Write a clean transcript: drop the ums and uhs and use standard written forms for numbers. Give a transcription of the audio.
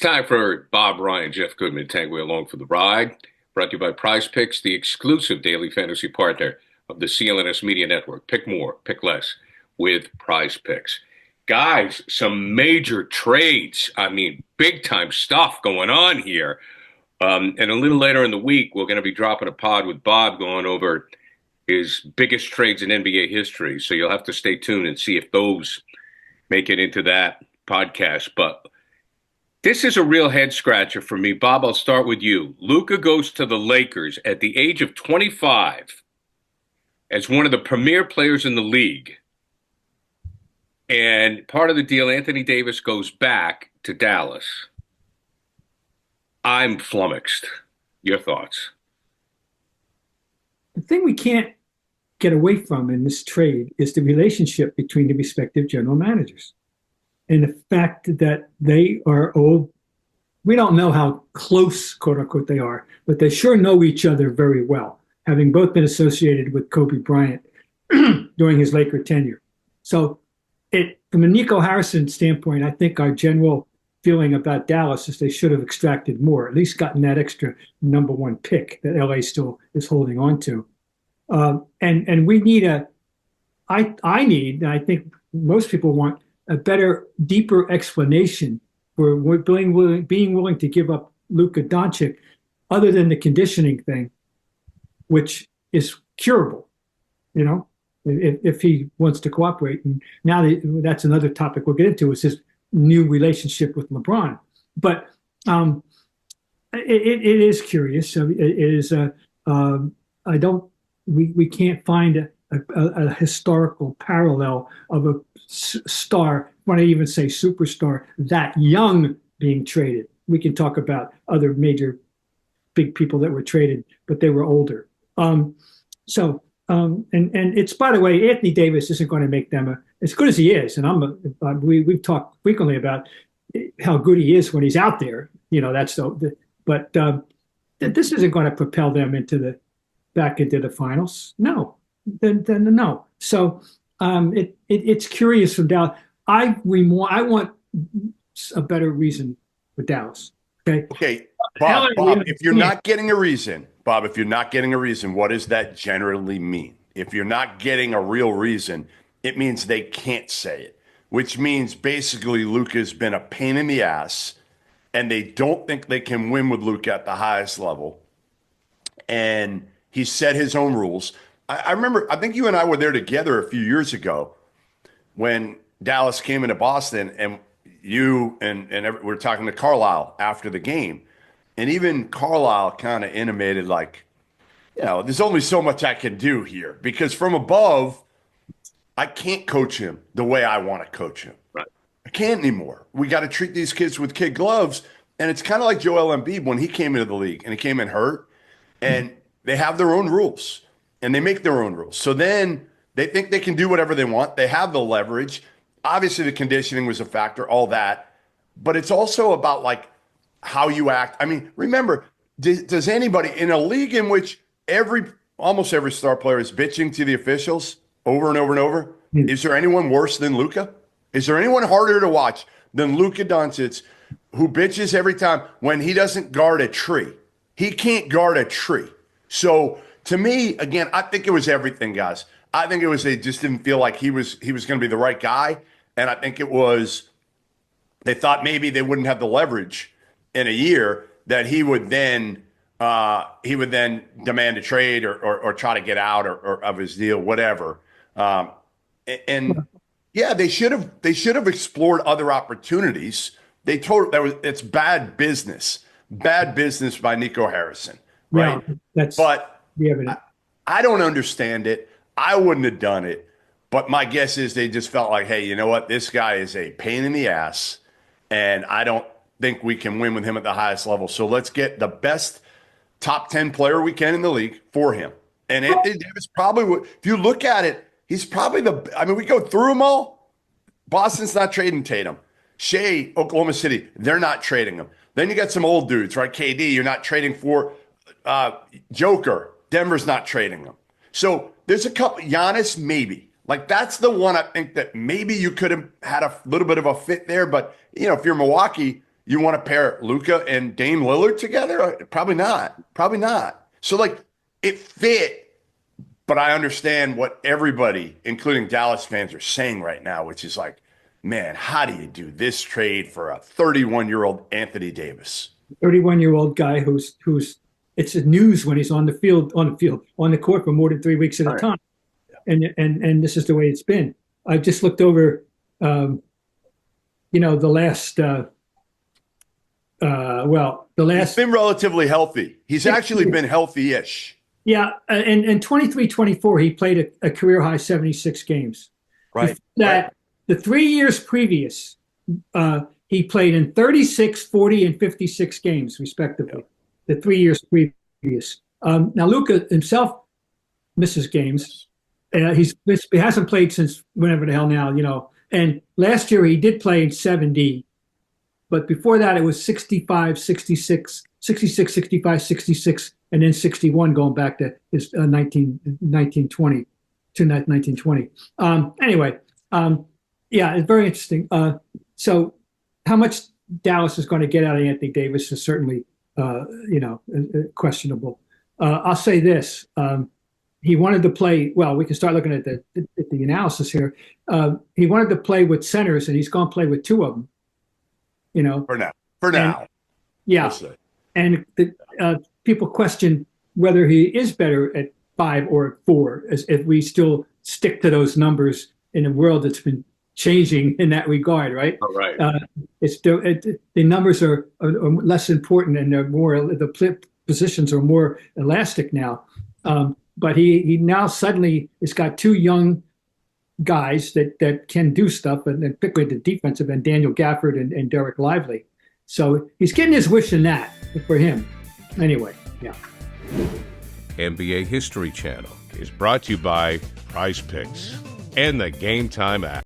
Time for Bob Ryan, Jeff Goodman, Tango along for the ride. Brought to you by Prize Picks, the exclusive daily fantasy partner of the CLNS Media Network. Pick more, pick less with Prize Picks. Guys, some major trades. I mean, big time stuff going on here. And a little later in the week, we're going to be dropping a pod with Bob going over his biggest trades in NBA history. So you'll have to stay tuned and see if those make it into that podcast. But this is a real head scratcher for me. Bob, I'll start with you. Luka goes to the Lakers at the age of 25 as one of the premier players in the league. And part of the deal, Anthony Davis goes back to Dallas. I'm flummoxed. Your thoughts? The thing we can't get away from in this trade is the relationship between the respective general managers. And the fact that they are old, we don't know how close, quote unquote, they are, but they sure know each other very well, having both been associated with Kobe Bryant during his Laker tenure. So from a Nico Harrison standpoint, I think our general feeling about Dallas is they should have extracted more, at least gotten that extra number one pick that LA still is holding on to. And we need I need, and I think most people want, a better, deeper explanation for being willing to give up Luka Dončić, other than the conditioning thing, which is curable, if he wants to cooperate. And now that's another topic we'll get into, is his new relationship with LeBron. But it is curious. It is. We can't find a historical parallel of a star, when I even say superstar, that young being traded. We can talk about other major big people that were traded, but they were older. And it's, by the way, Anthony Davis isn't going to make them as good as he is. And we've talked frequently about how good he is when he's out there. But this isn't going to propel them back into the finals. No. Then no. So it's curious from Dallas. I want a better reason for Dallas. Okay, Bob, if you're not getting a reason, what does that generally mean? If you're not getting a real reason, it means they can't say it, which means basically Luka's been a pain in the ass, and they don't think they can win with Luka at the highest level. And he set his own rules. I remember, I think you and I were there together a few years ago when Dallas came into Boston, and you and we're talking to Carlisle after the game. And even Carlisle kind of intimated, like, there's only so much I can do here, because from above, I can't coach him the way I want to coach him. Right. I can't anymore. We got to treat these kids with kid gloves. And it's kind of like Joel Embiid when he came into the league, and he came in hurt, and they have their own rules. And they make their own rules. So then they think they can do whatever they want. They have the leverage. Obviously, the conditioning was a factor, all that. But it's also about, like, how you act. I mean, remember, does anybody in a league in which almost every star player is bitching to the officials over and over and over, is there anyone worse than Luka? Is there anyone harder to watch than Luka Dončić, who bitches every time when he doesn't guard a tree? He can't guard a tree. So to me, again, I think it was everything, guys. I think it was they just didn't feel like he was going to be the right guy, and I think it was they thought maybe they wouldn't have the leverage in a year that he would then demand a trade or try to get out or of his deal, whatever. And yeah, they should have explored other opportunities. It's bad business by Nico Harrison, right? Yeah, I don't understand it. I wouldn't have done it. But my guess is they just felt like, hey, you know what? This guy is a pain in the ass, and I don't think we can win with him at the highest level. So let's get the best top 10 player we can in the league for him. And Anthony Davis probably, if you look at it, he's probably we go through them all. Boston's not trading Tatum. Shea, Oklahoma City, they're not trading him. Then you got some old dudes, right? KD, you're not trading for. Joker, Denver's not trading them. So there's a couple. Giannis, maybe. Like, that's the one I think that maybe you could have had a little bit of a fit there. But, if you're Milwaukee, You want to pair Luka and Dame Lillard together? Probably not. Probably not. So, like, it fit, but I understand what everybody, including Dallas fans, are saying right now, which is like, man, how do you do this trade for a 31-year-old Anthony Davis? 31-year-old guy who's it's news when he's on the court for more than 3 weeks at a time. And this is the way it's been. I just looked over, the last, He's been relatively healthy. He's actually been healthy-ish. Yeah. And 23-24, he played a career high 76 games. Right. The 3 years previous, he played in 36, 40, and 56 games, respectively. The 3 years previous. Now, Luka himself misses games. He hasn't played since whenever the hell now, And last year he did play in 70, but before that it was 65, 66, 66, 65, 66, and then 61 going back to his 1920 to 1920. Anyway, it's very interesting. So how much Dallas is going to get out of Anthony Davis is certainly, questionable. I'll say this. He wanted to play, well, we can start looking at the analysis here. He wanted to play with centers, and he's going to play with two of them, For now. Yeah. And people question whether he is better at 5 or at 4, as if we still stick to those numbers in a world that's been changing in that regard, right? All right. The numbers are less important, and the positions are more elastic now. But he now suddenly has got 2 young guys that can do stuff, and particularly the defensive end, Daniel Gafford and Derek Lively. So he's getting his wish in that for him. Anyway, yeah. NBA History Channel is brought to you by Prize Picks and the Game Time app.